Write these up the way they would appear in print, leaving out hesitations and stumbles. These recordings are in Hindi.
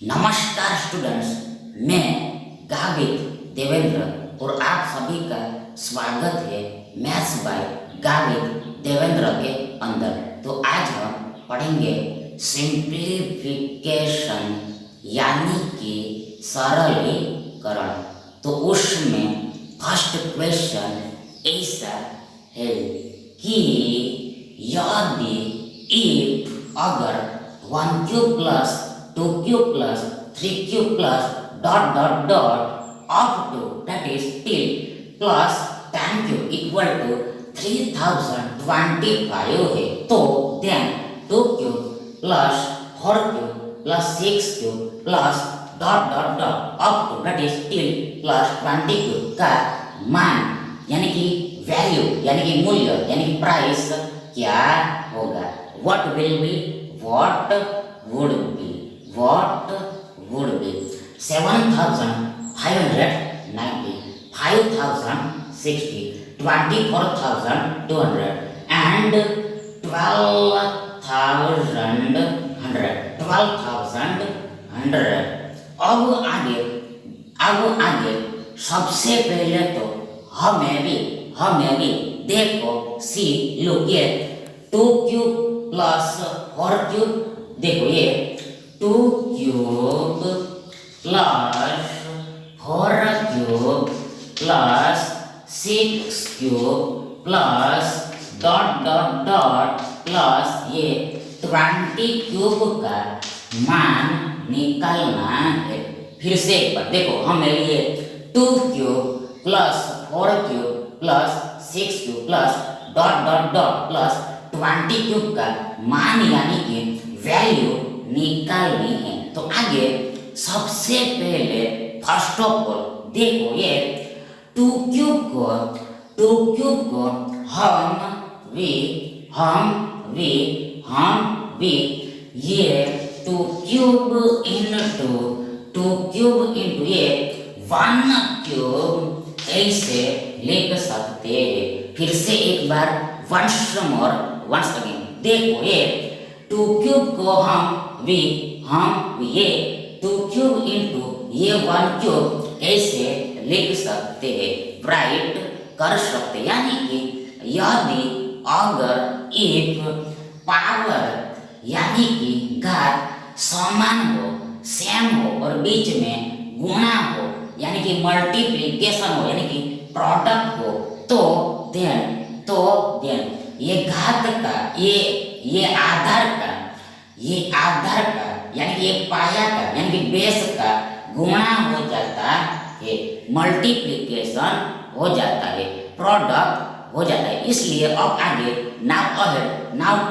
नमस्कार स्टूडेंट्स, मैं गावित देवेंद्र और आप सभी का स्वागत है मैथ्स बाय गावित देवेंद्र के अंदर। तो आज हम पढ़ेंगे सिंप्लीफिकेशन यानी कि सरलीकरण। तो उसमें फर्स्ट क्वेश्चन ऐसा है कि यदि अगर 1 cube plus 2 cube plus 3 cube plus dot dot dot up to that is till plus 10 cube equal to 3025 है, तो then 2 cube plus 4 cube plus 6 cube plus dot dot dot up to that is till plus 20 cube का मान यानी कि वैल्यू यानी कि मूल्य यानी कि प्राइस क्या होगा? What will be? What would be? 7,590, 5,060, 24,200 and 12,100। अब आगे सबसे पहले तो हमें भी देखो सी लुक ये 2 क्यूब प्लस 4 क्यूब, देखो ये 2 cube plus 4 cube plus 6 cube plus dot dot dot plus ये 20 क्यूब का मान निकालना है। फिर से एक बार देखो, हमें ये 2 cube plus 4 cube plus 6 cube plus dot dot dot plus 20 cube का मान यानी कि वैल्यू निकालनी है। तो आगे सबसे पहले फर्स्ट ऑफ ऑल देखो ये 2 क्यूब को हम ये 2 क्यूब इंटू ये 1 क्यूब ऐसे लिख सकते हैं। फिर से एक बार once again देखो ये 2 क्यूब को हम ये 2 क्यूब इंटू ये 1 क्यूब ऐसे लिख सकते हैं, राइट कर सकते। यानी कि यदि अगर एक पावर यानी कि घात समान हो, सेम हो और बीच में गुणा हो यानी कि मल्टीप्लिकेशन हो यानी कि प्रोडक्ट हो, तो देन ये घात का ये आधार का यानी कि ये पाया का यानी कि बेस का गुणा हो जाता है, मल्टीप्लिकेशन हो जाता है, प्रोडक्ट हो जाता है। इसलिए अब आगे नाउ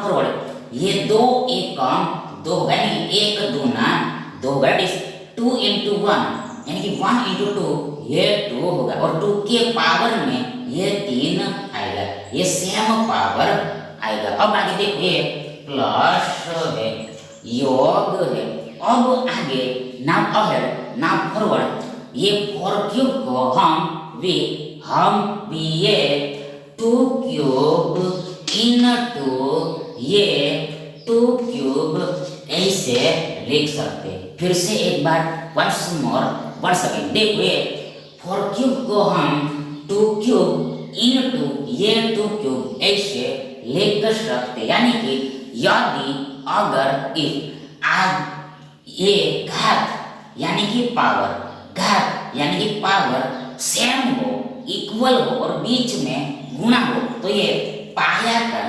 फॉरवर्ड ये 2 एकम 2 यानी कि 1 दूना 2 दैट इज 2 into 1 यानी कि 1 into 2 ये 2 होगा और 2 के पावर में ये 3 आएगा, ये सेम पावर आएगा। अब आगे देखो ये प्लस है, योग है। अब आगे नाउ फॉरवर्ड ये 4 क्यूब को हम ये 2 क्यूब इनटू ये 2 क्यूब ऐसे लिख सकते। फिर से एक बार once again देखो ये 4 क्यूब को हम 2 क्यूब इनटू ये 2 क्यूब ऐसे लिख सकते। यानी कि यदि अगर ये घात यानी कि पावर सेम हो, इक्वल हो और बीच में गुणा हो, तो ये पाया का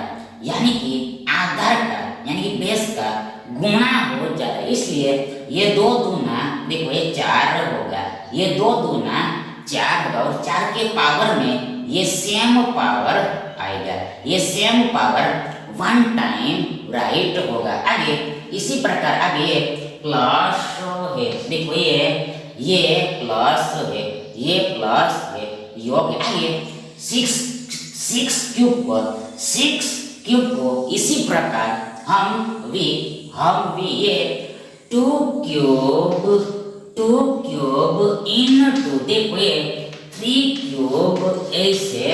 यानी कि आधार का यानी कि बेस का गुणा हो जाता है। इसलिए ये 2 दूना देखो ये 4 होगा, ये 2 दूना 4 होगा और 4 के पावर में ये सेम पावर आएगा, ये सेम पावर 1 टाइम राइट होगा। आगे इसी प्रकार आगे प्लस है, देखो ये प्लस है, ये प्लस है, योग आगे 6 क्यूब को इसी प्रकार हम भी ये 2 क्यूब इनटू देखो ये 3 क्यूब ऐसे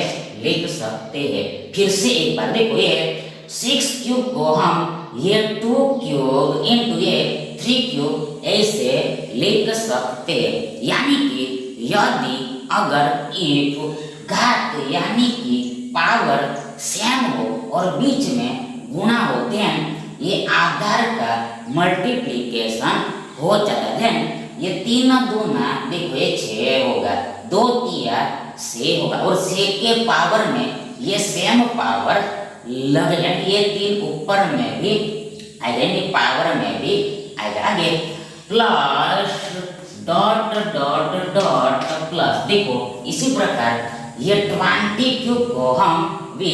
लिख सकते हैं। फिर से एक बार देखो ये 6 क्यूब को हम ये 2 क्यूब इंटू ये 3 क्यूब ऐसे लिख सकते, यानी कि यदि अगर इफ घात यानी कि पावर सेम हो और बीच में गुणा हो, देन ये आधार का मल्टीप्लीकेशन हो जाता है। देन ये 3 दूना देखो ये 6 होगा, 2 तिया 6 होगा और 6 के पावर में ये सेम पावर लग जाएगी, ये 3 ऊपर में भी आएगा, पावर में भी आएगा। आगे plus dot dot dot plus, देखो इसी प्रकार ये 20 क्यूब को हम भी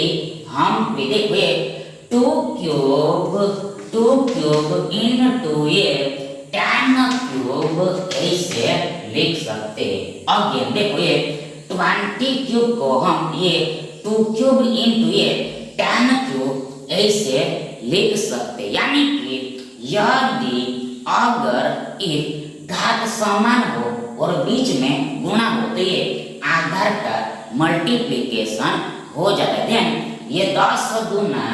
देखो ये 2 क्यूब इनटू ये 10 क्यूब ऐसे लिख सकते हैं। अगेन देखो ये 20 क्यूब को हम ये 2 क्यूब इनटू ये 10 क्यूब ऐसे लिख सकते, यानी कि यदि अगर इफ घात समान हो और बीच में गुणा हो तो ये आधार का मल्टीप्लिकेशन हो जाता है। देन ये 10 दूना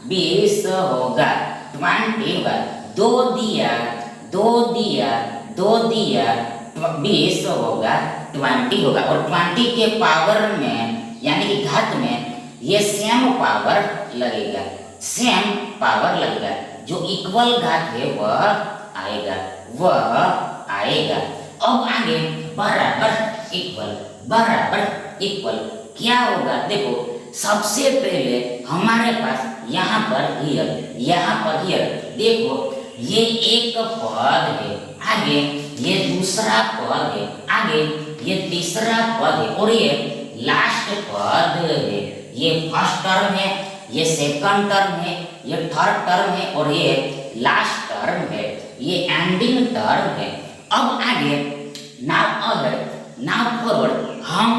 20 होगा, 20 होगा, 2 दिया 20 होगा, 20 होगा और 20 के पावर में यानी कि घात में ये सेम पावर लगेगा, जो इक्वल घात है वह आएगा। अब आगे बराबर इक्वल क्या होगा, देखो सबसे पहले हमारे पास यहाँ पर हियर देखो ये एक पद है, आगे ये दूसरा पद है, आगे ये तीसरा पद है और ये लास्ट पद है। ये फर्स्ट टर्म है, ये सेकंड टर्म है, ये थर्ड टर्म है और ये लास्ट टर्म है, ये एंडिंग टर्म है। अब आगे नाउ फॉरवर्ड हम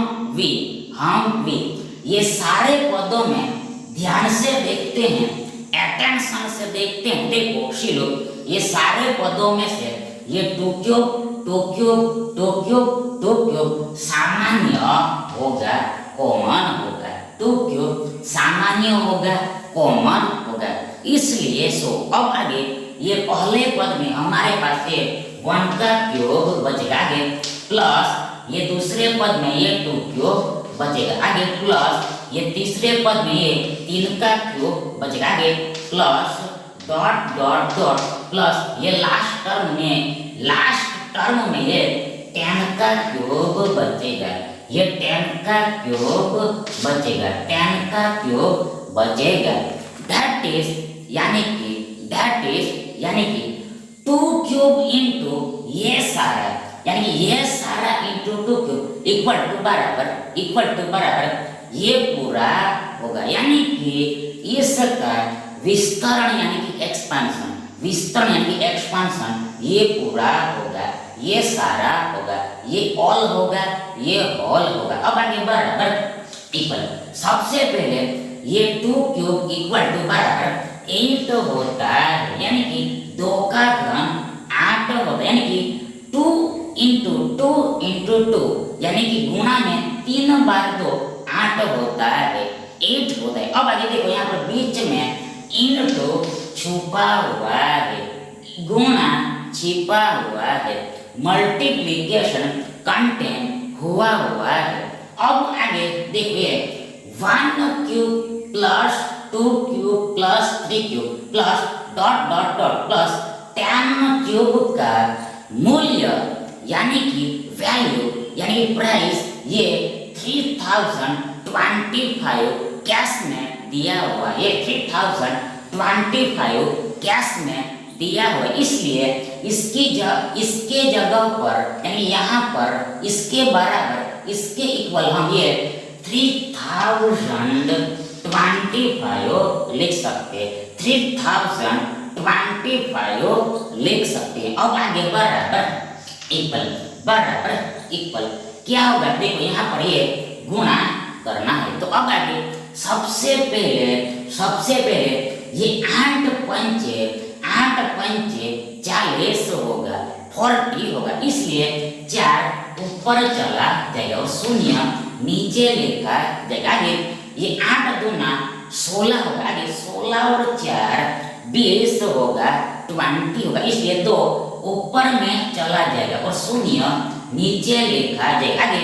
भी ये सारे पदों में ध्यान से देखते हैं, अटेंशन से देखते हैं। देखो शिलो ये सारे पदों में से ये 2 क्यूब सामान्य होगा, कॉमन होगा, 2 क्यूब सामान्य होगा, कॉमन होगा, इसलिए अब आगे ये पहले पद में हमारे पास ये 1 का क्यूब बचेगा, आगे प्लस ये दूसरे पद में ये 2 क्यूब बचेगा, आगे प्लस ये तीसरे पद में ये 3 का क्यूब बचेगा, आगे plus dot dot dot plus ये लास्ट टर्म में ये 10 का क्यूब बचेगा, ये 10 का क्यूब बचेगा, दैट इज यानी कि 2 क्यूब इनटू ये सारा, यानी ये सारा इनटू 2 क्यूब इक्वल टू बराबर ये पूरा होगा, यानी कि इसका विस्तरण यानी कि एक्सपांशन ये पूरा होगा, ये सारा होगा, ये ऑल होगा, ये ऑल होगा। अब आगे बराबर इक्वल, सबसे पहले ये 2 क्यूब इक्वल टू बराबर 8 होता है, यानी कि 2 का घन 8 होता है, यानी कि 2 इंटू 2 यानी कि गुणा में 3 बार 2 8 होता है, 8 होता है। अब आगे देखो यहाँ पर बीच में इनटू छुपा हुआ है, गुणा छिपा हुआ है, मल्टीप्लिकेशन कंटेन हुआ है। अब आगे देखिए 1 cube plus 2 cube plus 3 cube plus dot dot dot plus 10 cube का मूल्य यानी कि वैल्यू यानी कि प्राइस ये 3025 कैश में दिया हुआ, ये 3025 कैश में दिया हुआ, इसलिए इसके जगह पर यानी यहाँ पर इसके बराबर इसके इक्वल हम ये 3025 लिख सकते हैं, 3025 लिख सकते हैं। अब आगे बराबर इक्वल क्या होगा, देखो यहाँ पर ये गुणा करना है, तो अब आगे सबसे पहले ये 8 पंचे 40 होगा, 40 होगा, इसलिए 4 ऊपर चला जाएगा और 0 नीचे लिखा जाएगा। आगे ये 8 दूना 16 होगा, आगे 16 और 4 20 होगा, 20 होगा, इसलिए 2 ऊपर में चला जाएगा और शून्य नीचे लिखा जाएगा। आगे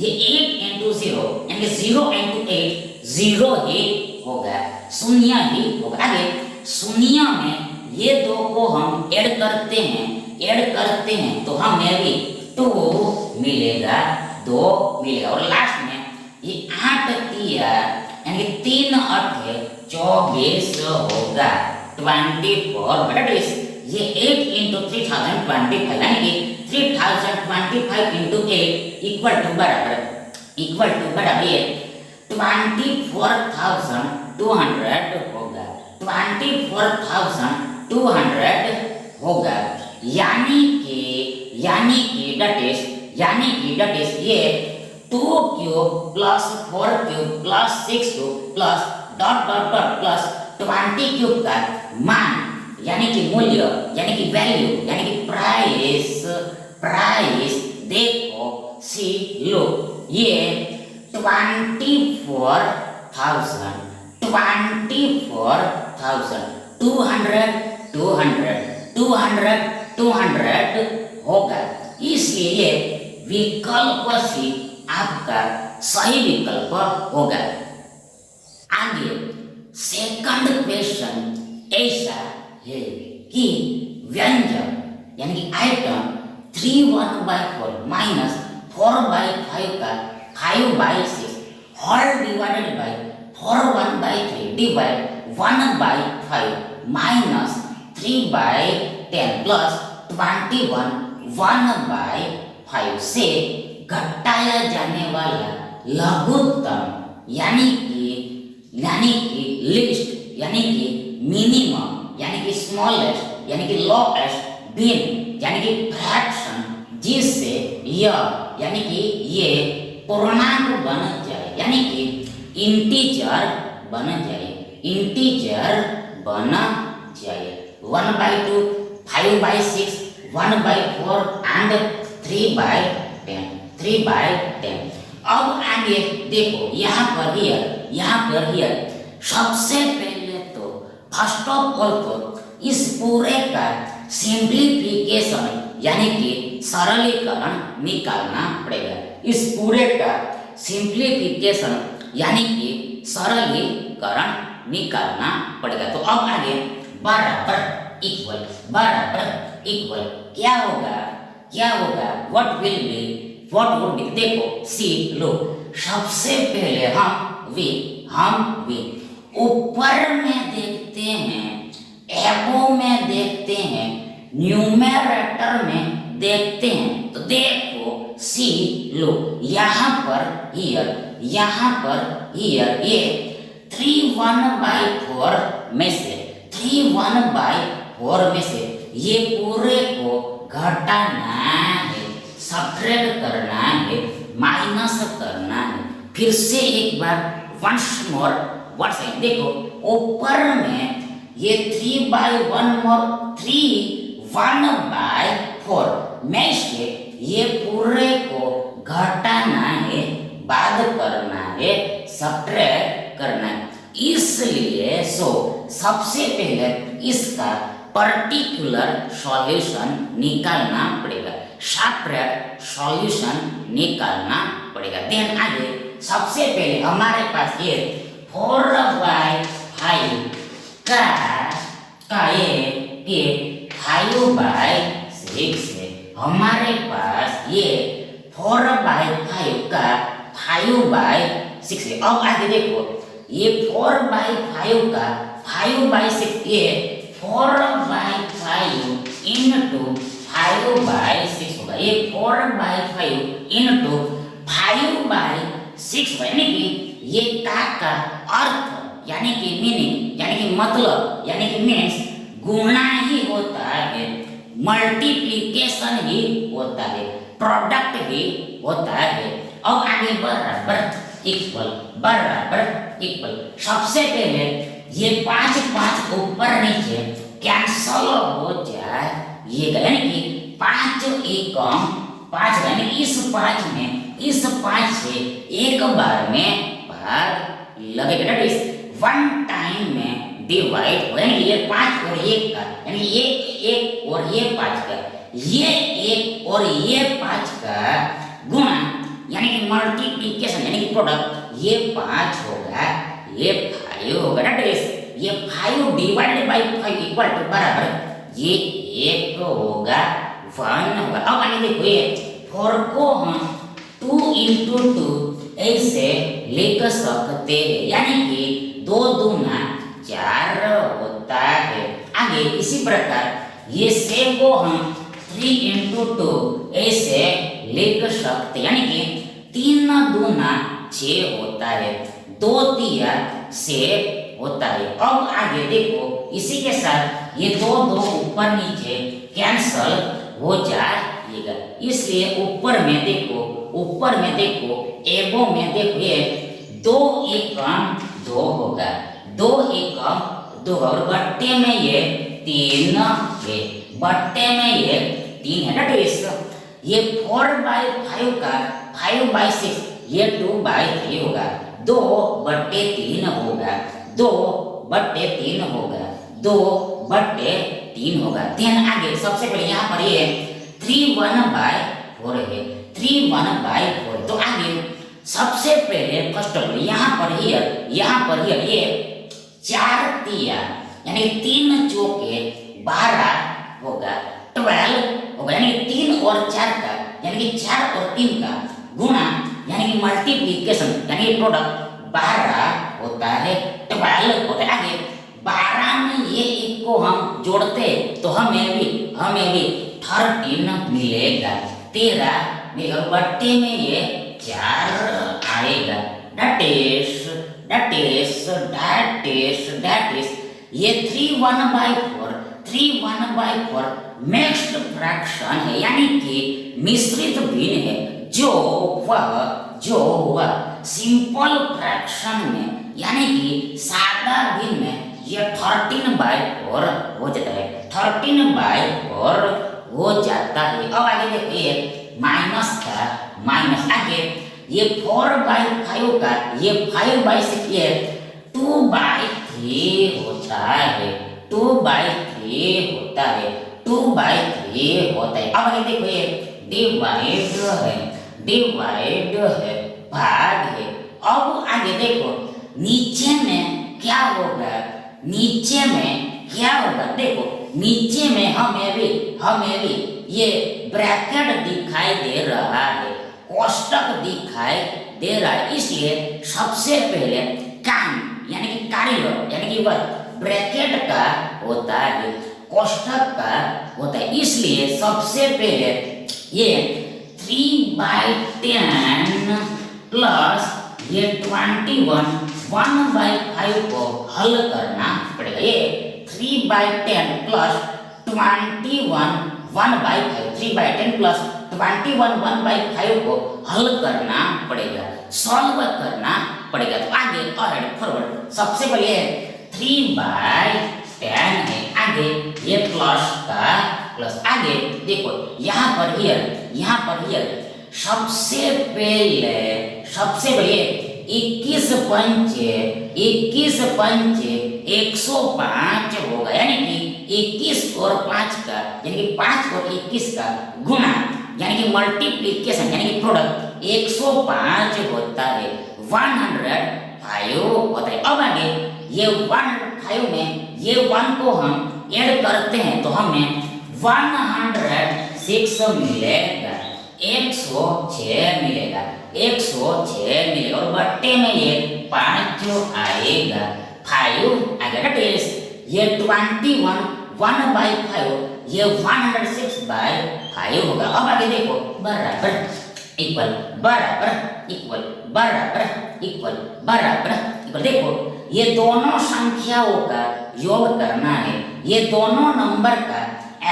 ये 8 इंटू 0 यानी 0 इंटू 8 0 ही होगा, शून्य ही होगा। आगे शून्य में ये दो को हम ऐड करते हैं तो हमें भी 2 मिलेगा, 2 मिलेगा। और लास्ट में ये 8 तिया यानी 3 8 24 होगा, 24। बट ये 8 इंटू 3025 यानी कि 3025 इंटू 8 इक्वल टू बराबर ये 24,200 होगा, 24,200 होगा। यानी कि that is ये 2 cube plus 4 cube plus 6 cube plus dot dot dot plus 20 cube का मान यानी कि मूल्य यानी कि वैल्यू यानी कि प्राइस देखो, सी लो, ये 24,200 होगा। इसलिए विकल्प सी आपका सही विकल्प होगा। आगे सेकंड क्वेश्चन ऐसा है कि व्यंजन यानी कि आइटम 3/1/4 माइनस 4/5 का 5/6 whole divided by 4/1/3 divide 1/5 minus 3/10 plus 21 1/5 से घटाया जाने वाला लघुत्तम यानी कि लिस्ट यानी कि मिनिमम यानी कि स्मॉलेस्ट यानी कि लोएस्ट भिन्न यानी कि फ्रैक्शन जिससे यह यानी कि ये पूर्णांक बन जाए यानी कि इंटीजर बन जाए 1/2 5/6 1/4 एंड 3/10। अब आगे देखो यहाँ पर हियर सबसे पहले तो फर्स्ट ऑफ ऑल तो इस पूरे का सिंप्लीफिकेशन यानी कि सरलीकरण निकालना पड़ेगा। इस पूरे का सिंप्लीफिकेशन यानी कि सरलीकरण निकालना पड़ेगा। तो अब आगे बराबर इक्वल क्या होगा व्हाट वुड बी देखो सी लो, सबसे पहले हम वी ऊपर में देखते हैं, एबो में देखते हैं, न्यूमेरेटर में देखते हैं। तो देखो सी लो, यहाँ पर हियर ये 3/1/4 में से ये पूरे को घटाना है, सब्ट्रैक्ट करना है, माइनस करना है। फिर से एक बार वंस देखो ऊपर में ये 1/4 में से ये पूरे को घटाना है, बाद करना है, सब्ट्रैक्ट करना है। इसलिए सबसे पहले इसका पर्टिकुलर सॉल्यूशन निकालना पड़ेगा, सेपरेट सॉल्यूशन निकालना पड़ेगा। देन आगे सबसे पहले हमारे पास ये 4/5 का ये 5/6 है। हमारे पास ये 4/5 का 5/6 है। अब आगे देखो ये 4/5 का 5/6 ये 4/5 into 5/6 होगा। ये 4/5 into 5/6 यानी कि ये का अर्थ यानी कि मीनिंग यानी कि मतलब यानी कि मीन्स गुणा ही होता है, मल्टीप्लिकेशन ही होता है, प्रोडक्ट ही होता है। अब आगे बराबर इक्वल सबसे पहले ये 5 ऊपर नीचे कैंसल हो जाए, ये यानी कि 5 एकम 5 यानी इस 5 से एक बार में भाग लगेगा। दैट इज वन टाइम में डिवाइड यानी ये 5 और 1 का यानी ये 1 और ये 5 का ये 1 और ये 5 का गुणा यानी कि मल्टीप्लिकेशन यानी कि प्रोडक्ट, ये 5 होगा, ये 5 होगा ना टेस्ट, ये 5 डिवाइडेड बाई 5 इक्वल टू बराबर ये 1 होगा, 1 होगा। अब आगे देखो ये 4 को हम 2 इंटू 2 ऐसे लिख सकते हैं, यानी कि 2 दूना 4 होता है। आगे इसी प्रकार ये 6 को हम 3 इंटू 2 ऐसे लिख सकते, यानी कि 3 दूना 6 होता है, 2 तिया 6 होता है। अब आगे देखो इसी के साथ ये 2 ऊपर नीचे कैंसल हो जाएगा, इसलिए ऊपर में देखो एबो में देखो ये 2 एकम 2 होगा, 2 एकम 2 और बट्टे में ये 3 है, बट्टे में ये 3 है ना टेस्ट। ये 4/5 का 5/6 ये 2/3 होगा, 2/3 होगा, 2/3 होगा, 2/3 होगा। ध्यान आगे सबसे पहले यहाँ पर ये 3/1/4 है, 3/1/4। तो आगे सबसे पहले फर्स्ट ऑफ ऑल यहाँ पर ये 4 तिया यानी 3 चौके 12 होगा, 12 होगा, यानी 3 और 4 का यानी कि 4 और 3 का गुणा यानी कि मल्टीप्लिकेशन यानी कि प्रोडक्ट 12 होता है, 12 होता है। आगे 12 में ये एक को हम जोड़ते तो हमें भी 13 मिलेगा, 13 मिलेगा, बट्टे में ये 4 आएगा। that is ये 3/1/4 मिक्स्ड फ्रैक्शन है, यानी कि मिश्रित भिन्न है, जो वह सिंपल फ्रैक्शन में यानी कि सादा भिन्न में ये 13/4 हो जाता है, 13/4 हो जाता है। अब आगे देखिए माइनस का माइनस, आगे ये 4/5 का ये 5/6 ये 2/3 होता है, 2/3 होता है, 2/3 होता है। अब आगे देखो ये डिवाइड है, भाग है। अब आगे देखो नीचे में क्या होगा, देखो नीचे में हमें भी ये ब्रैकेट दिखाई दे रहा है, कोष्टक दिखाई दे रहा है, इसलिए सबसे पहले काम यानी कि कार्य यानी कि वर्क ब्रैकेट का होता है, कोष्टक का होता है, इसलिए सबसे पहले ये 3/10 प्लस ये 21 1/5 को हल करना पड़ेगा। ये 3/10 प्लस 21 1/5, 3/10 प्लस 21 1/5 को हल करना पड़ेगा, सॉल्व करना पड़ेगा। तो आगे और फॉरवर्ड सबसे पहले 3/10 है, आगे ये प्लस का प्लस, आगे देखो यहाँ पर हियर सबसे पहले 21 पंचे 105 होगा, यानी कि 21 और 5 का यानी कि 5 और 21 का गुणा यानी कि मल्टीप्लिकेशन यानी कि प्रोडक्ट 105 होता है, 105 होता है। अब आगे ये 105 में ये 1 को हम ऐड करते हैं तो हमें 106 मिलेगा, 106 मिलेगा, 106 मिलेगा, और बट्टे में ये 5 आएगा, 5 आएगा। that is ये 21 1/5 ये 106/5 होगा। अब आगे देखो बराबर इक्वल देखो ये दोनों संख्याओं का योग करना है, ये दोनों नंबर का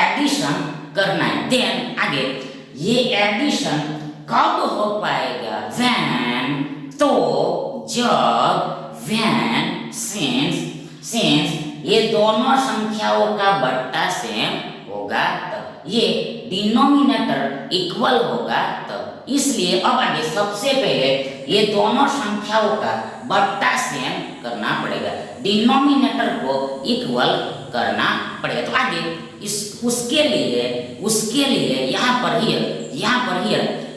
एडिशन करना है। देन आगे ये एडिशन कब हो पाएगा, व्हेन तो जब, व्हेन सिंस ये दोनों संख्याओं का बट्टा सेम होगा तब, ये डिनोमिनेटर इक्वल होगा तब। इसलिए अब आगे सबसे पहले ये दोनों संख्याओं का बट्टा सेम करना पड़ेगा, डिनोमिनेटर को इक्वल करना पड़ेगा। तो आगे इस उसके लिए यहाँ पर ही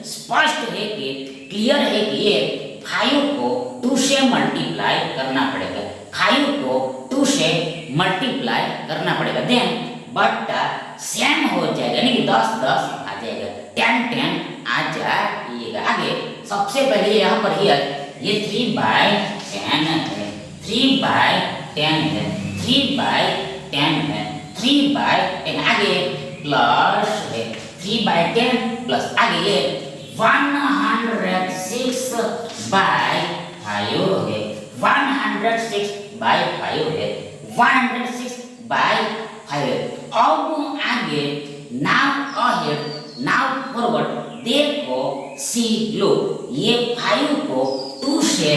स्पष्ट है कि क्लियर है कि ये 5 को 2 से मल्टीप्लाई करना पड़ेगा, 5 को 2 से मल्टीप्लाई करना पड़ेगा। देन बट्टा सेम हो जाएगा, यानी 10 10 आ जाएगा, 10 10 आ जाएगा। आगे सबसे पहले यहाँ पर ही ये 3/10 है, 3/10 है, 3/10 है, 3/10 आगे प्लस है, 3/10 प्लस आगे ये 106/5 है, 106/5 है, 106/5 है। अब आगे नाउ अहेड नाउ फॉरवर्ड देखो सी लो, ये 5 को 2 से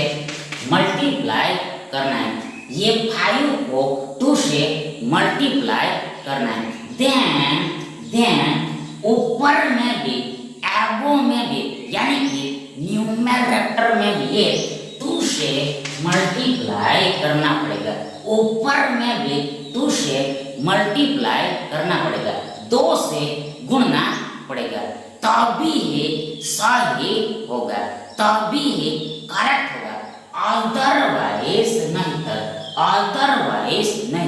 मल्टीप्लाई करना है, ये 5 को 2 से मल्टीप्लाई करना है। देन ऊपर में भी एबो में भी यानी कि न्यूमरेटर में भी ये 2 से मल्टीप्लाई करना पड़ेगा, ऊपर में भी 2 से मल्टीप्लाई करना पड़ेगा, 2 से गुणना पड़ेगा, तभी ही सही होगा, तभी ही करेक्ट होगा। अदरवाइज नहीं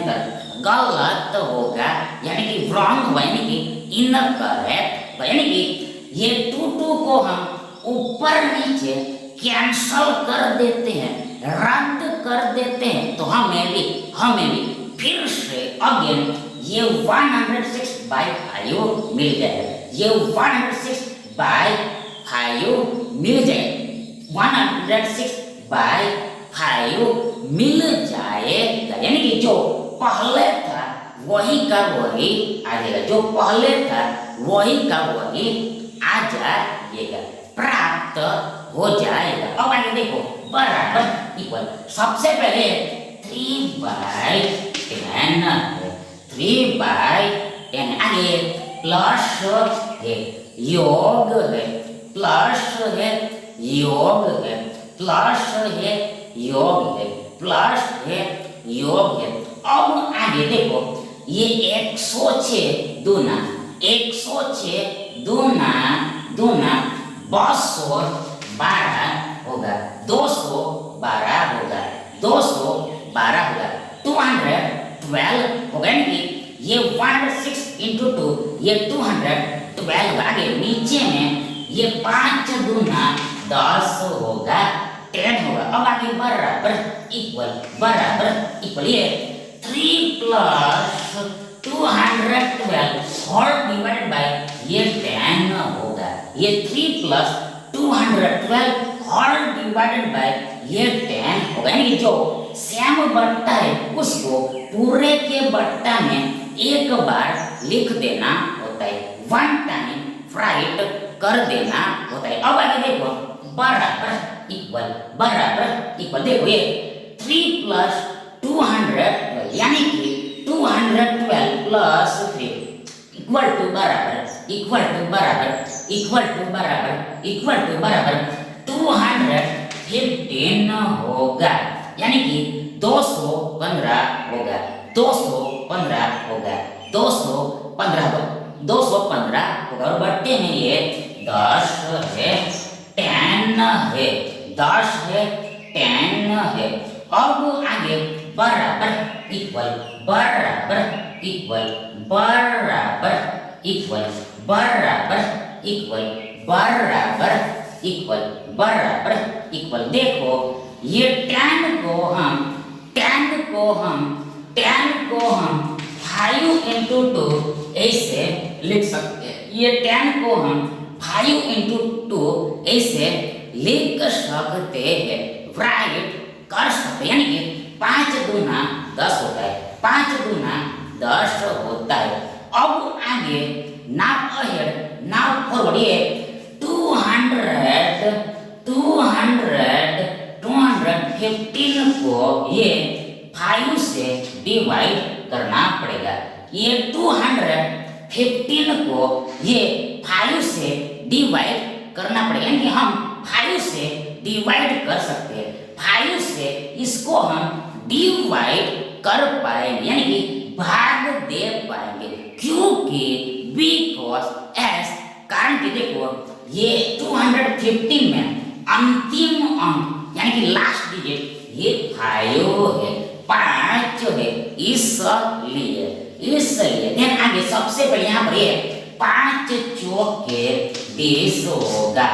तर गलत होगा, यानी कि रॉन्ग होगा, यानी कि इनकरेक्ट, यानी कि ये 2 2 को हम ऊपर नीचे कैंसल कर देते हैं, रद्द कर देते हैं, तो हमें भी फिर से अगेन ये 106/5 मिल जाएगा, ये 106/5 मिल जाएगा, 106/5 मिल जाएगा, यानी कि जो पहले था वही का वही आ जाएगा, जो पहले था वही का वही आ जाएगा, प्राप्त हो जाएगा। अब आगे देखो बराबर इक्वल, सबसे पहले 3/10 है, 3/10 आगे प्लस है, योग है, प्लस है, योग है, प्लस है, योग है, प्लस है, योग है। अब आगे देखो ये 106 दूना 212 होगा, 212 होगा, 212 होगा, यानी ये 106 × 2 ये 212 आगे नीचे में ये 5 दूना 10 होगा, 10 होगा। अब आगे बराबर इक्वल ये 3 + 212 होल डिवाइडेड बाय ये 10 होगा, ये 3 + 212 होल डिवाइडेड बाय ये 10 होगा, यानी जो सेम बट्टा है उसको पूरे के बट्टा में एक बार लिख देना होता है, 1 टाइम राइट कर देना होता है। अब आगे देखो बराबर इक्वल देखो ये 3 + 212 यानी कि 212 + 3 इक्वल टू बराबर 215 होगा, यानी कि 215 होगा, 215 होगा, 215 होगा, और बट्टे में ये 10 है, 10 है, 10 है, 10 है। अब आगे बराबर इक्वल देखो ये 10 को हम 5 × 2 ऐसे लिख सकते हैं, ये 10 को हम 5 × 2 ऐसे लिख सकते हैं, राइट कर सकते हैं, यानी कि 5 दूना 10 होता है, 5 दूना 10 होता है। अब आगे नाउ अहेड नाउ फॉरवर्ड ये 215 को ये 5 से डिवाइड करना पड़ेगा, ये 215 को ये 5 से डिवाइड करना पड़ेगा, यानी कि हम 5 से डिवाइड कर सकते हैं, 5 से इसको हम डिवाइड कर पाएंगे, यानी कि भाग दे पाएंगे, क्योंकि बिकॉज एस, कारण कि देखो ये 215 में अंतिम अंक यानी कि लास्ट डिजिट ये 5 है, 5 है, इसलिए देन आगे सबसे पहले यहाँ पर ये 5 चौके 20 होगा,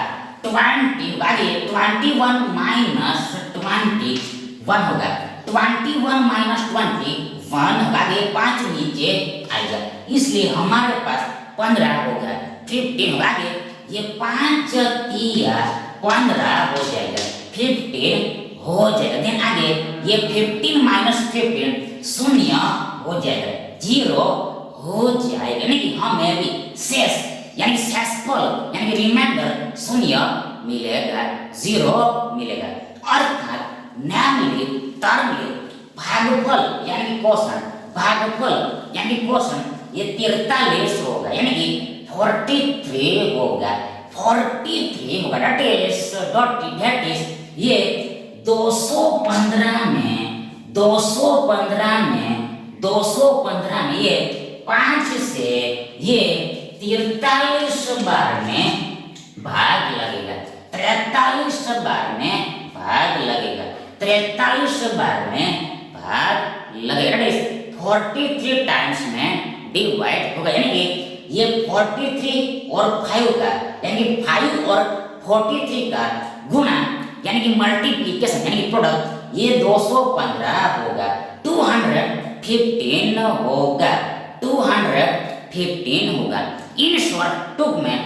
20 आगे 21 माइनस 21 होगा, 21 माइनस 21 आगे 5 नीचे आएगा, इसलिए हमारे पास 15 होगा, 15 होगा, आगे ये 5 तिया 15 हो जाएगा, 15 हो जाएगा, देन आगे ये 15 माइनस 15 शून्य हो जाएगा, 0 हो जाएगा, यानी कि हमें भी शेष यानी शेषफल यानी कि रिमाइंडर शून्य मिलेगा, 0 मिलेगा, अर्थात नामली तरली भागफल यानी कि क्वेश्चन, भागफल यानी कि क्वेश्चन ये 43 होगा, यानी कि 43 होगा, 43 होगा, that is ये 215 में ये 5 से ये 43 बार में भाग लगेगा, 43 बार में भाग लगेगा, 43 बार में भाग लगेगा, 43 टाइम्स में डिवाइड होगा, यानी कि ये 43 और 5 का यानी कि 5 और 43 का गुणा यानी कि मल्टीप्लिकेशन यानी कि प्रोडक्ट ये 215 होगा, 215 होगा, 215 होगा, इन शॉर्ट टुक में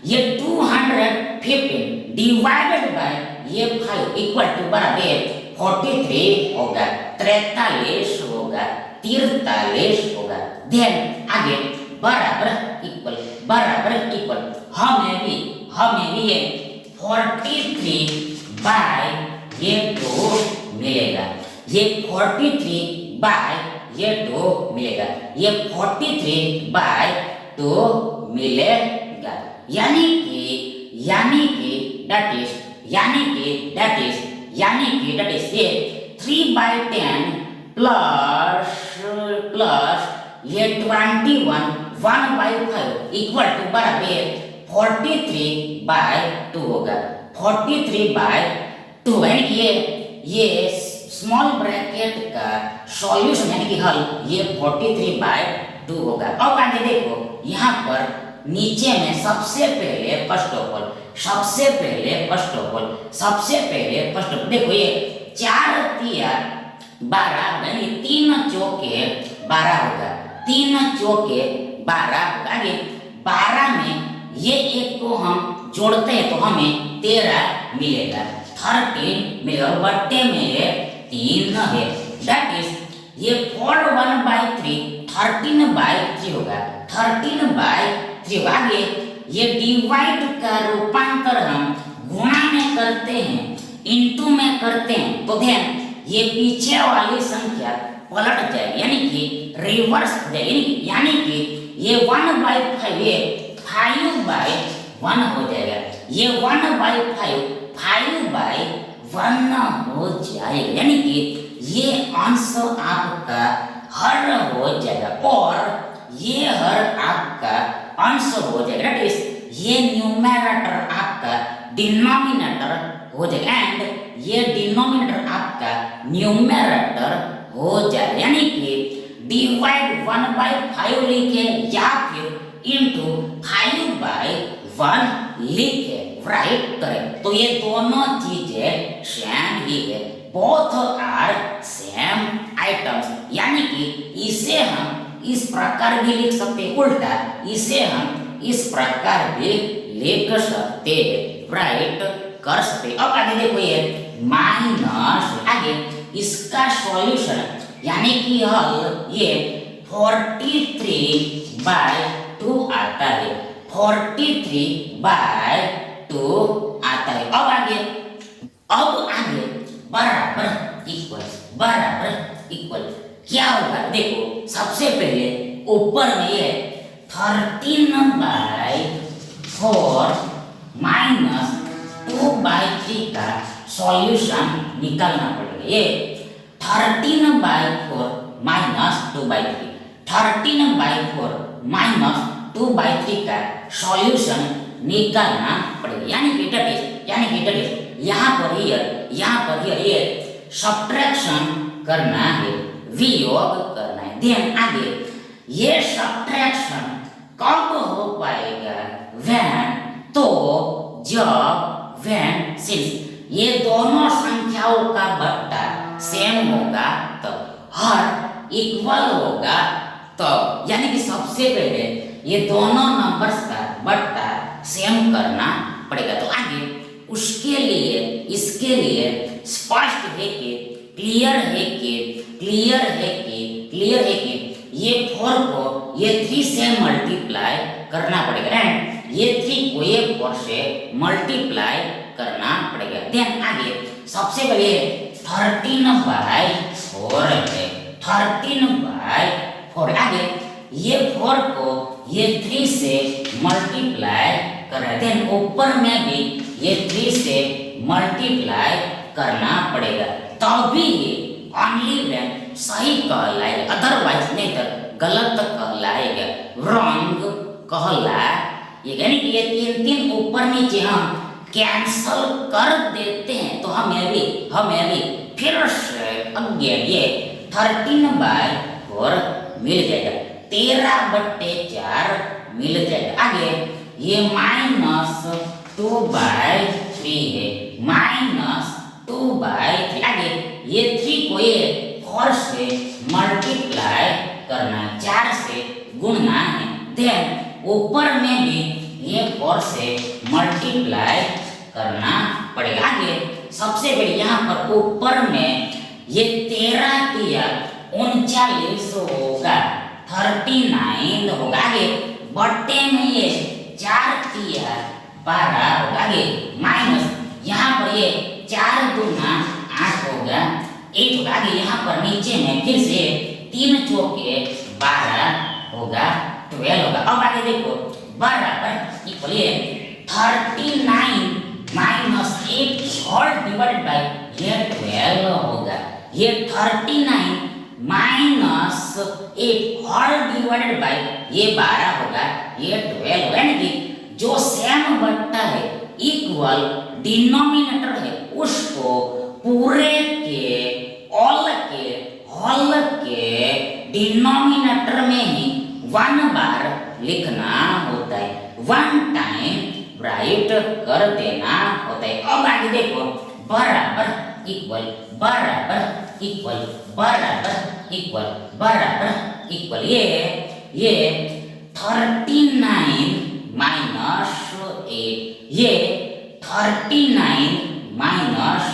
ये 215 डिवाइडेड बाय ये 5 इक्वल टू बराबर 43 होगा, 43 होगा, 43 होगा, देन आगे बराबर इक्वल हमें भी ये 43 बाय ये 2 मिलेगा, ये 43 बाय ये 2 मिलेगा, ये 43 बाय 2 मिलेगा, यानी कि that is ये 3/10 प्लस ये 21 1/5 इक्वल टू बराबर 43/2 होगा, 43/2 यानी कि ये स्मॉल ब्रैकेट का सॉल्यूशन यानी कि हल ये 43/2 होगा। अब आगे देखो यहाँ पर नीचे में सबसे पहले फर्स्ट ऑफ ऑल देखो ये 4 तिया 12 यानी 3 चौके 12 होगा, 3 चौके 12 होगा, आगे 12 में ये एक को हम जोड़ते हैं तो हमें 13 मिलेगा, 13 मिलेगा, और बट्टे में ये 3 है, दैट इज ये 4/1/3 13/3 होगा, 13/3 होगा, आगे ये डिवाइड का रूपांतर हम गुणा में करते हैं, इनटू में करते हैं, तो ध्यान ये पीछे वाली संख्या पलट जाएगी यानी कि रिवर्स हो जाएगी, यानी कि ये 1/5 ये 5/1 हो जाएगा, ये 1/5 5/1 हो जाएगा, यानी कि ये अंश आपका हर हो जाएगा और ये हर आपका अंश हो जाएगा, दैट इज ये न्यूमरेटर आपका डिनोमिनेटर हो जाएगा एंड ये डिनोमिनेटर आपका न्यूमरेटर हो जाएगा, यानी कि डिवाइड 1/5 लिखे या फिर इनटू 5/1 लिखे, राइट करें, तो ये दोनों चीजें सेम ही है, बोथ आर सेम आइटम्स, यानी कि इसे हम इस प्रकार भी लिख सकते हैं, उल्टा इसे हम इस प्रकार भी लिख सकते हैं, राइट कर सकते। अब आगे देखो ये माइनस, आगे इसका सॉल्यूशन यानी कि हल ये 43/2 आता है, 43/2 आता है। अब आगे बराबर इक्वल क्या होगा, देखो सबसे पहले ऊपर में ये 13/4 माइनस 2/3 का सॉल्यूशन निकालना पड़ेगा, ये 13/4 माइनस 2/3, 13/4 माइनस 2/3 का सॉल्यूशन निकालना पड़ेगा। यानी कि that is यहाँ पर ये सब्ट्रैक्शन करना है, वियोग करना है। देन आगे ये सब्ट्रैक्शन कब हो पाएगा? सिंस ये दोनों संख्याओं का बट्टा सेम होगा तब, हर इक्वल होगा तब। यानी कि सबसे पहले ये दोनों नंबर्स का बट्टा सेम करना पड़ेगा। तो आगे उसके लिए इसके लिए स्पष्ट है कि क्लियर है कि ये 4 को ये 3 से मल्टीप्लाई करना पड़ेगा एंड ये 3 को ये 4 से मल्टीप्लाई करना पड़ेगा। देन आगे सबसे पहले 13/4 है, 13/4। आगे ये 4 को ये 3 से मल्टीप्लाई कर रहे हैं। देन ऊपर में भी ये 3 से मल्टीप्लाई करना पड़ेगा, तभी ये ओनली व्हेन सही कहलाएगा, अदरवाइज नहीं तो गलत कहलाएगा, रॉन्ग कहलाएगा। यानी कि ये 3 ऊपर नीचे हम कैंसल कर देते हैं तो हमें भी फिर से अगेन ये 13/4 मिल जाएगा, 13/4 मिल जाएगा। आगे ये -2/3 है, -2/3। आगे ये 3 को ये 4 से मल्टीप्लाई करना है, 4 से गुणना है। देन ऊपर में भी ये 4 से मल्टीप्लाई करना पड़ेगा। आगे सबसे पहले यहाँ पर ऊपर में ये 13 तिया 39 होगा, 39 होगा। आगे बट्टे में ये 4 तिया 12 होगा। आगे माइनस यहाँ पर ये 4 दूना 8 होगा, 8 होगा। आगे यहाँ पर नीचे में फिर से 3 चौके 12 होगा, 12 होगा। अब आगे देखो बराबर equal 39 minus 8 whole divided by ये 12 होगा। ये 39 माइनस 8 होल डिवाइडेड बाय ये 12 होगा, ये 12 होगा। यानी कि जो सेम बट्टा है, इक्वल डिनोमिनेटर है, उसको पूरे के होल के डिनोमिनेटर में ही 1 बार लिखना होता है, 1 टाइम राइट कर देना होता है। अब आगे देखो बराबर इक्वल ये 39 माइनस 8, ये 39 माइनस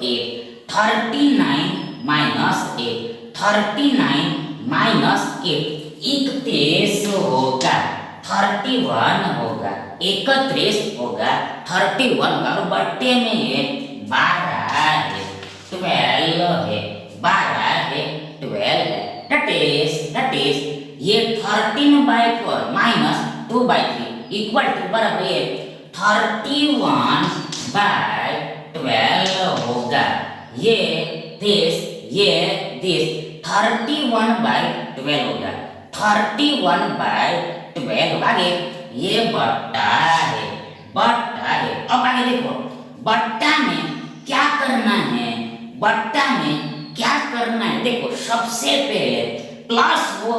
8, 39 माइनस 8, 39 माइनस 8 31 होगा, 31 होगा, 31 होगा, 31 होगा। और बट्टे में ये 12 है, 12 है, 12 है, 12 है। That is ये 13/4 माइनस 2/3 इक्वल टू बराबर ये 31/12 होगा। ये दिस 31/12 होगा, 31/12 होगा। आगे ये बट्टा है। अब आगे देखो बट्टा में क्या करना है, देखो सबसे पहले प्लस हो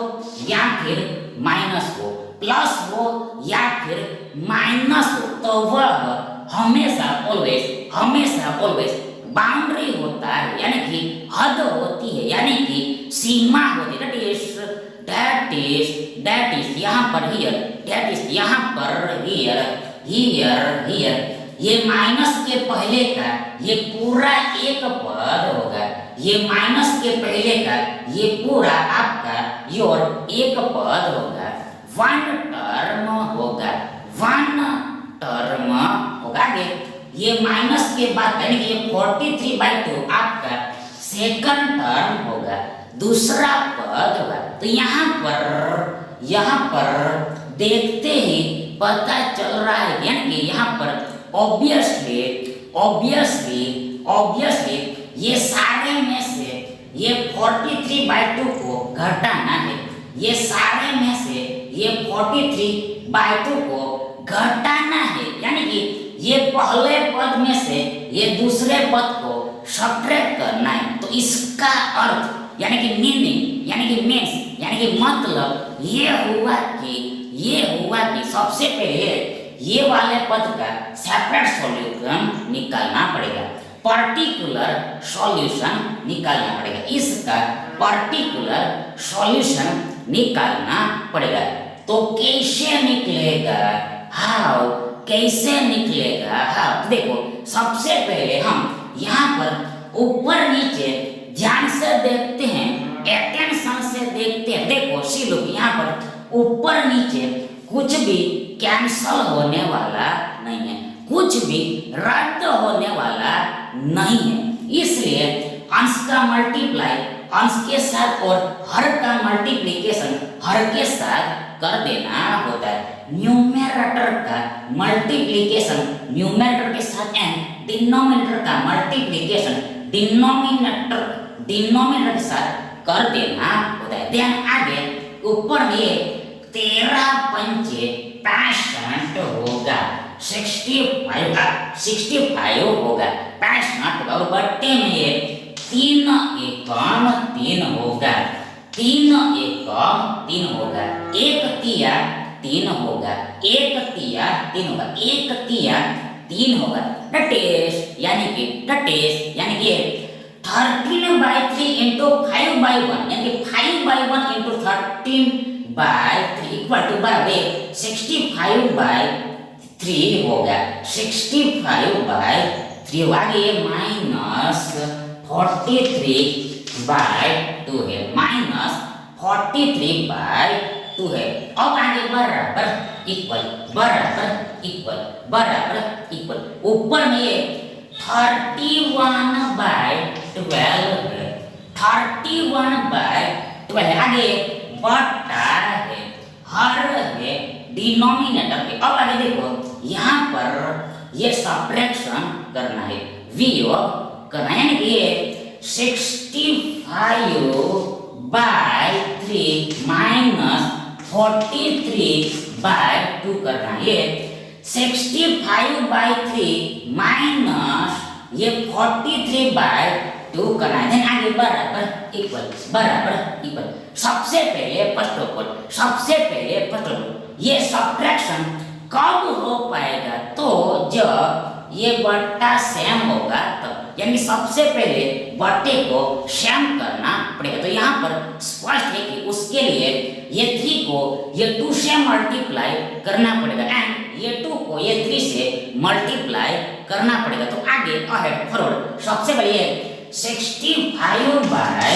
या फिर माइनस हो, प्लस हो या फिर माइनस हो, तो वह हमेशा ऑलवेज बाउंड्री होता है, यानी कि हद होती है, यानी कि सीमा होती है। दैट इज यहाँ पर हियर, दैट इज यहाँ पर हियर। ये माइनस के पहले का ये पूरा एक पद होगा, ये माइनस के पहले का ये पूरा आपका योर एक पद होगा, 1 टर्म होगा। आगे ये माइनस के बाद यानी कि ये 43/2 आपका सेकंड टर्म होगा, दूसरा पद होगा। तो यहाँ पर देखते ही पता चल रहा है, यानी कि यहाँ पर ऑब्वियसली ये सारे में से ये 43/2 को घटाना है, ये सारे में से ये 43/2 को घटाना है, यानी कि ये पहले पद में से ये दूसरे पद को सब्ट्रैक्ट करना है। तो इसका अर्थ यानी कि मीनिंग यानी कि मीन्स यानी कि मतलब ये हुआ कि सबसे पहले ये वाले पद का सेपरेट सॉल्यूशन निकालना पड़ेगा, पर्टिकुलर सॉल्यूशन निकालना पड़ेगा, इसका पर्टिकुलर सॉल्यूशन निकालना पड़ेगा। तो कैसे निकलेगा? हाउ, कैसे निकलेगा? हाउ, देखो सबसे पहले हम यहाँ पर ऊपर नीचे ध्यान से देखते हैं, अटेंशन से देखते हैं। देखो सी लोग यहाँ पर ऊपर नीचे कुछ भी कैंसल होने वाला नहीं है, कुछ भी रद्द होने वाला नहीं है, इसलिए अंश का मल्टीप्लाई अंश के साथ और हर का मल्टीप्लिकेशन हर के साथ कर देना होता है। न्यूमरेटर का मल्टीप्लिकेशन न्यूमरेटर के साथ एंड डिनोमिनेटर का मल्टीप्लिकेशन डिनोमिनेटर के साथ कर देना होता है। देन आगे ऊपर ये 13 पंचे 65 होगा, 65 होगा, 65 होगा, और बट्टे में ये 3 एकम 3 होगा, 3 एकम 3 होगा, 1 तिया 3 होगा, 1 तिया 3 होगा, 1 तिया 3 होगा। डटेस यानी कि 13/3 इंटू 5/1 यानी कि 5/1 इंटू 13/3 इक्वल टू बराबर 65/3 होगा, 65/3 होगा। आगे माइनस 43/2 है, माइनस 43/2 है। अब आगे बराबर इक्वल ऊपर में ये 31/12 है, 31/12 है। आगे बटा है, हर है, डिनोमिनेटर है। अब आगे देखो यहाँ पर ये सब्ट्रैक्शन करना है, वियोग करना है, यानी कि ये 65/3 माइनस 43/2 करना है। ये 65/3 माइनस ये 43/2 करना है। आगे बराबर इक्वल सबसे पहले फर्स्ट ऑफ ऑल ये सब्ट्रैक्शन कब हो पाएगा? तो जब ये बट्टा सेम होगा तब, यानी सबसे पहले बट्टे को सेम करना पड़ेगा। तो यहाँ पर स्पष्ट है कि उसके लिए ये 3 को ये 2 से मल्टीप्लाई करना पड़ेगा एंड ये 2 को ये 3 से मल्टीप्लाई करना पड़ेगा। तो आगे अहेड फॉरवर्ड सबसे पहले 65/3 है।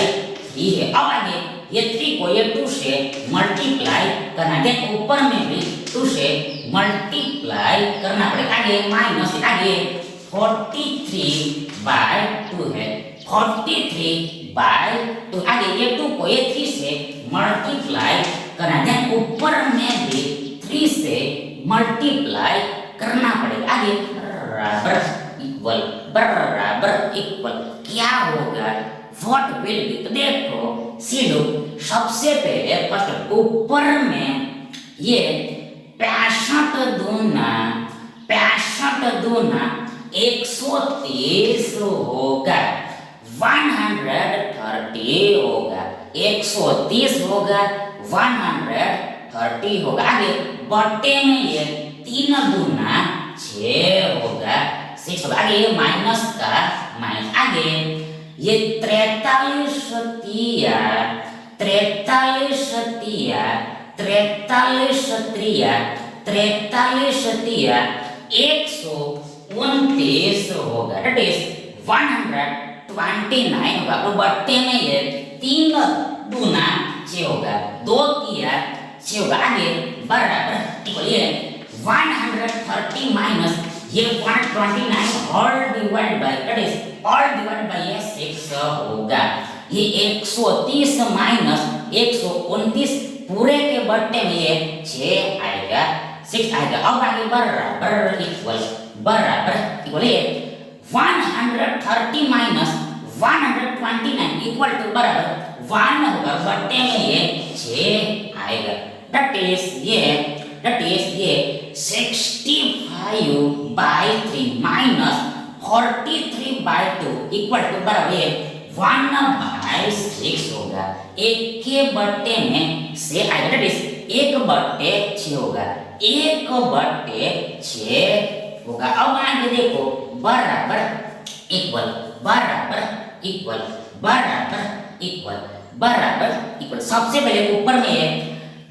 अब आगे ये 3 को ये 2 से मल्टीप्लाई करना है, ऊपर में भी 2 से मल्टीप्लाई करना पड़ेगा। आगे माइनस आगे 43/2 है, 43/2 आगे ये 2 को ये 3 से मल्टीप्लाई करना है, ऊपर में भी 3 से मल्टीप्लाई करना पड़ेगा। आगे बराबर इक्वल क्या होगा? What will be? तो देखो सी लोग सबसे पहले फर्स्ट ऊपर में ये 65 दूना 130 होगा, 130 होगा, 130 होगा, 130 होगा। आगे बट्टे में ये 3 दूना 6 होगा, 6 होगा। आगे ये माइनस का माइनस, आगे ये 43 129 होगा, that is 129 होगा। और बट्टे में ये 3 दूना 6 होगा, 2 किया 6 होगा। आगे बराबर इक्वल ये 130 माइनस ये 129 all divide by that is all divide by ये 6 होगा। ये 130 माइनस 129 पूरे के बट्टे में ये 6 आएगा, 6 आएगा। अब आगे बराबर इक्वल ये 130 माइनस 129 इक्वल टू बराबर 1 होगा, बट्टे में ये 6 आएगा, that is ये 65/3 minus 43/2 इक्वल टू बराबर ये 1/6 होगा। 1/6 में से आएगा, that is 1/6 होगा, 1/6 होगा। अब आगे देखो बराबर इक्वल सबसे पहले ऊपर में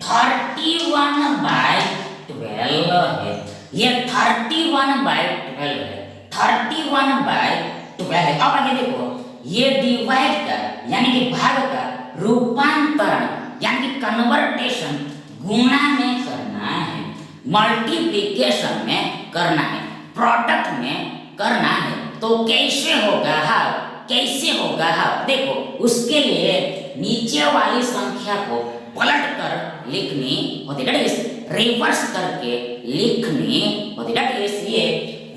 31/12 है, ये 31/12 है, 31/12 है। अब आगे देखो ये डिवाइड का यानी कि भाग का रूपांतरण यानी कि कन्वर्टेशन गुणा में करना है, मल्टीप्लिकेशन में करना है, प्रोडक्ट में करना है। तो कैसे होगा हाउ देखो, उसके लिए नीचे वाली संख्या को पलट कर लिखनी होती है, रिवर्स करके लिखनी होती है। ये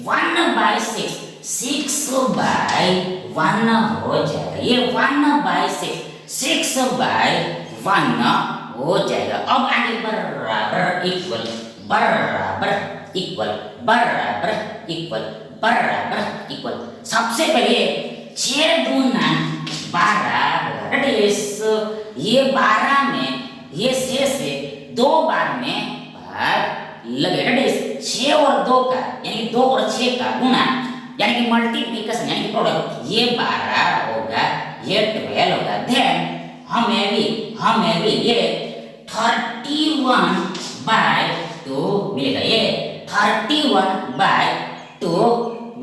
1/6 6/1 हो जाएगा, ये 1/6 6/1 हो जाएगा। अब आगे बराबर इक्वल सबसे पहले 6 दूना 12 होगा, ये 12 में ये 6 से 2 बार में भाग लगेगा, 6 और 2 का यानी 2 और 6 का गुणा यानी कि मल्टीप्लिकेशन यानी कि प्रोडक्ट, ये 12 होगा, ये 12 होगा। देन हमें भी ये 31/2 मिलेगा, ये 31/2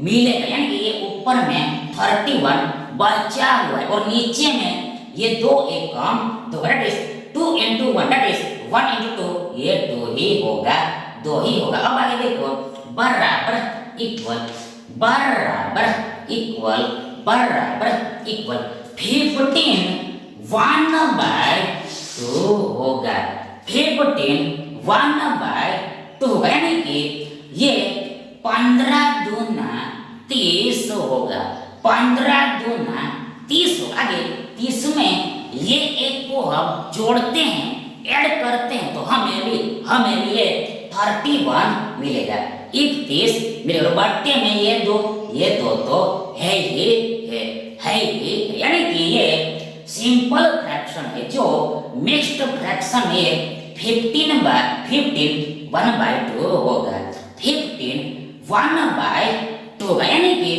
मिलेगा, यानी कि ये ऊपर में 31 बचा हुआ है और नीचे में ये 2 एकम 2 2 into 1 that is 1 into 2 ये 2 ही होगा। अब आगे देखो बराबर इक्वल 15 1/2 होगा, 15 1/2 होगा, यानी कि ये 15 दूना 30 होगा, 15 दूना 30 होगा। आगे 30 में ये एक को हम जोड़ते हैं, ऐड करते हैं, तो हमें भी ये 31 मिलेगा, 31 मिलेगा। बट्टे में ये दो तो है ही, यानी कि ये सिंपल फ्रैक्शन है। जो मिक्स्ड फ्रैक्शन है 15/2 होगा, 15 1/2 होगा, यानी कि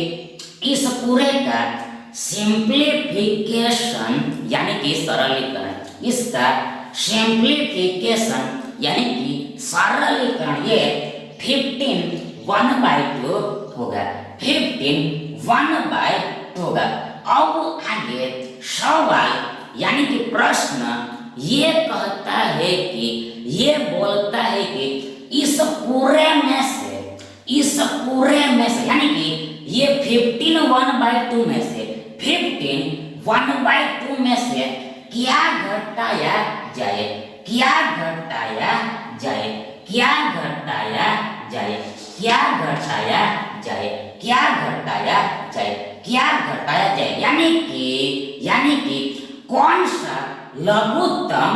इस पूरे का सिंप्लीफिकेशन यानी कि सरलीकरण, इसका सिंप्लीफिकेशन यानी कि सरलीकरण ये 15 1/2 होगा, 15 1/2 होगा। अब आगे सवाल यानी कि प्रश्न ये कहता है कि ये बोलता है कि इस पूरे में से यानी कि ये 15 1/2 में से 15 1/2 में से क्या घटाया जाए, यानी कि कौन सा लघुत्तम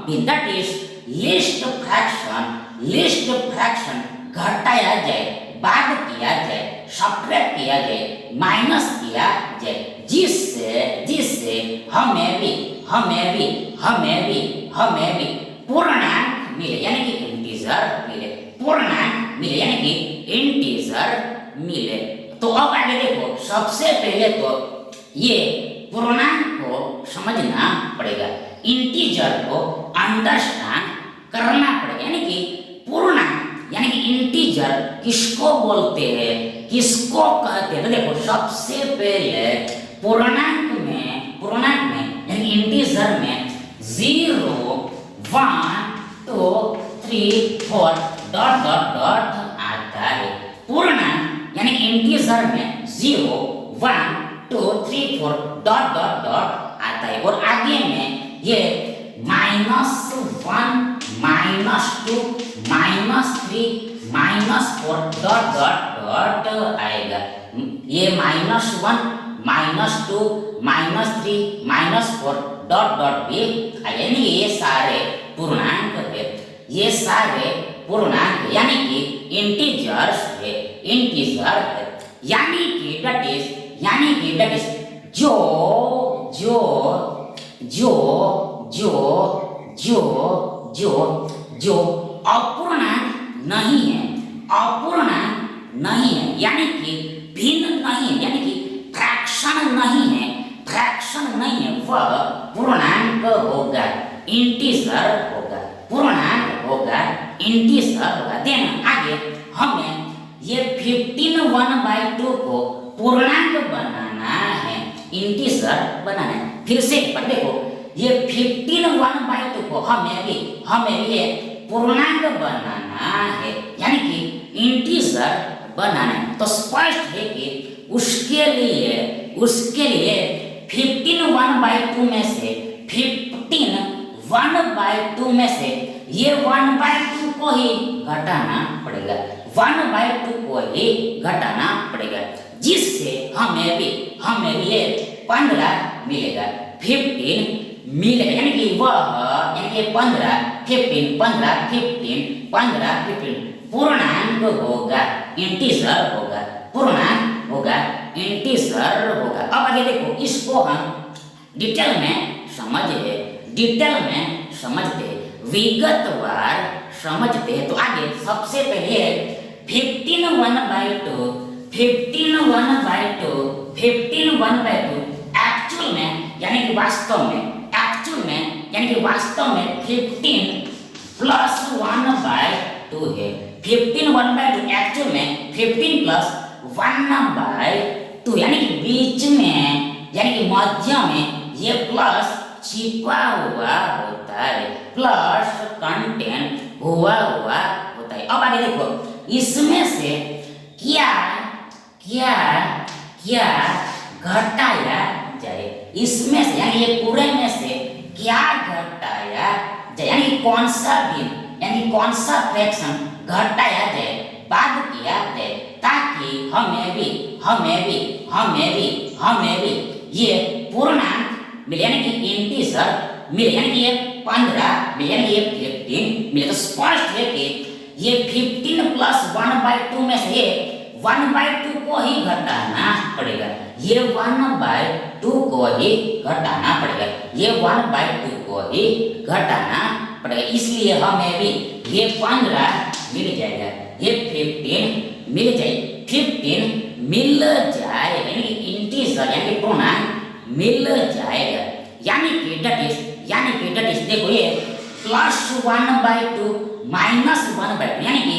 भिन्न दैट इज लिस्ट फ्रैक्शन घटाया जाए, बाद किया जाए, सब्ट्रैक्ट किया जाए, माइनस किया जाए, जिससे हमें भी पूर्णांक मिले यानी कि इंटीजर मिले। तो अब आगे देखो, सबसे पहले तो ये पूर्णांक को समझना पड़ेगा, इंटीजर को अंडरस्टैंड करना पड़ेगा, यानी कि पूर्णांक यानी कि इंटीजर किसको बोलते हैं, किसको कहते हैं। तो देखो सबसे पहले पूर्णांक में यानी इंटीजर में 0 1 2 3 4 ... आता है। पूर्णांक यानी इंटीजर में 0 1 2 3 4 ... आता है, और आगे में ये -1 -2 -3 -4 ... आएगा। ये -1 -2 -3 -4 डॉट डॉट भी यानी ये सारे पूर्णांक है, ये सारे पूर्णांक यानी कि इंटीजर्स है, इंटीजर है, यानी कि दट इज जो जो जो जो जो जो जो अपूर्णांक नहीं है, अपूर्णांक नहीं है, यानी कि भिन्न नहीं है, यानी कि फ्रैक्शन नहीं है, फ्रैक्शन नहीं है, वह पूर्णांक होगा, इंटीजर होगा, पूर्णांक होगा, इंटीजर होगा। देन आगे हमें ये 15 1/2 को पूर्णांक बनाना है, इंटीजर बनाना है। फिर से एक बार देखो, ये 15 1/2 को हमें ये पूर्णांक बनाना है, यानी कि इंटीजर बनाना है। तो स्पष्ट है कि उसके लिए 15 1/2 में से 15 1/2 में से ये 1/2 को ही घटाना पड़ेगा, 1/2 को ही घटाना पड़ेगा, जिससे हमें भी ये 15 मिलेगा, 15 मिलेगा, यानी कि वह यानी कि 15 पूर्णांक होगा, इंटीजर होगा, पूर्णांक होगा, इंटीजर होगा। अब आगे देखो, इसको हम डिटेल में समझते हैं, विगतवार समझते हैं। तो आगे सबसे पहले 15 1/2 एक्चुअल में यानी कि वास्तव में 15 प्लस 1/2 है, 15 1/2 एक्चुअल में 15 प्लस 1/2, यानी कि बीच में यानी कि मध्य में ये प्लस छिपा हुआ होता है, प्लस कंटेंट हुआ होता है। अब आगे देखो, इसमें से क्या घटाया जाए, इसमें से यानी ये पूरे में से क्या घटाया जाए, यानी कौन सा फ्रैक्शन घटाया जाए, बात किया जाए, ताकि हमें भी ये पूर्णांक मिले, यानी कि इंटीजर मिले, यानी कि ये 15 मिले, यानी ये 15 मिले। तो स्पष्ट है कि ये 15 प्लस 1/2 में से 1/2 को ही घटाना पड़ेगा, ये 1/2 को ही घटाना पड़ेगा, ये 1/2 को ही घटाना पड़ेगा, इसलिए हमें भी ये 15 मिल जाएगा, ये 15 मिल जाएगा, 15 मिल जाएगा, यानी कि इंटीजर यानी कि पूर्णांक मिल जाएगा, यानी कि दट इज देखो, ये प्लस 1/2 माइनस 1/2, यानी कि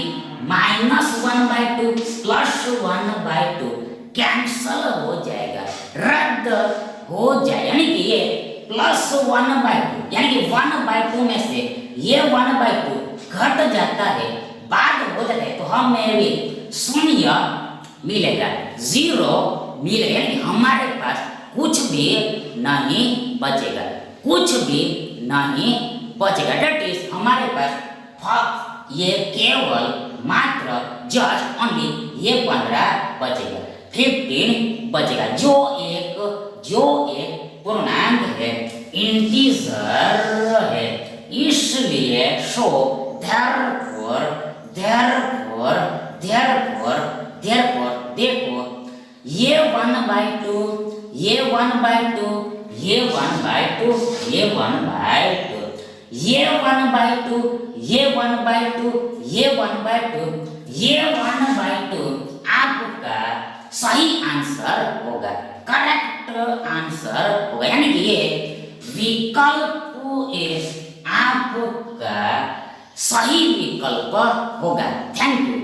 -1/2 प्लस 1/2 कैंसल हो जाएगा, रद्द हो जाएगा, यानी कि ये प्लस 1/2 यानी कि 1/2 में से ये 1/2 घट जाता है, बाद हो जाता है, तो हमें भी शून्य मिलेगा, 0 मिलेगा, यानी कि हमारे पास कुछ भी नहीं बचेगा, दट इज हमारे पास ये केवल मात्र जस्ट ओनली ये 15 बचेगा, 15 बचेगा, जो एक पूर्णांक है, इंटीजर है, इसलिए सो therefore देखो, ये 1/2 ये 1/2 ये 1/2 ये 1/2 ये 1/2 ये 1/2 ये 1/2 ये 1/2 आपका सही आंसर होगा, करेक्ट आंसर होगा, यानी कि ये विकल्प आपका सही विकल्प होगा। Thank you.